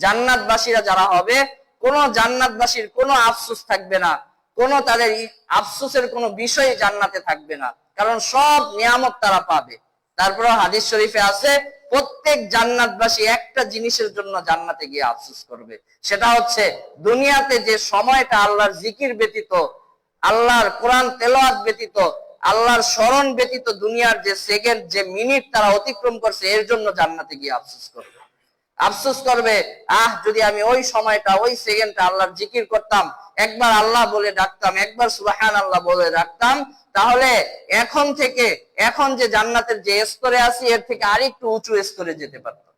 জান্নাতবাসীরা যারা হবে, কোন জান্নাতবাসীর কোনো আফসোস থাকবে না, কোন তাদের আফসোসের কোনো বিষয় জান্নাতে থাকবে না, কারণ সব নিয়ামত তারা পাবে। তারপরে হাদিস শরীফে আছে প্রত্যেক জান্নাতবাসী একটা জিনিসের জন্য জান্নাতে গিয়ে আফসোস করবে, সেটা হচ্ছে দুনিয়াতে যে সময়টা আল্লাহর জিকির ব্যতীত, আল্লাহর কোরআন তেলাওয়াত ব্যতীত, আল্লাহর স্মরণ ব্যতীত দুনিয়ার যে সেকেন্ড, যে মিনিট তারা অতিক্রম করছে, এর জন্য জান্নাতে গিয়ে আফসোস করবে। আফসোস করবে, যদি আমি ওই সময়টা, ওই সেকেন্ডটা আল্লাহর জিকির করতাম, একবার আল্লাহ বলে ডাকতাম, একবার সুবহানাল্লাহ বলে ডাকতাম, তাহলে এখন থেকে, এখন যে জান্নাতের যে স্তরে আছি এর থেকে আরেকটু উঁচু স্তরে যেতে পারতাম।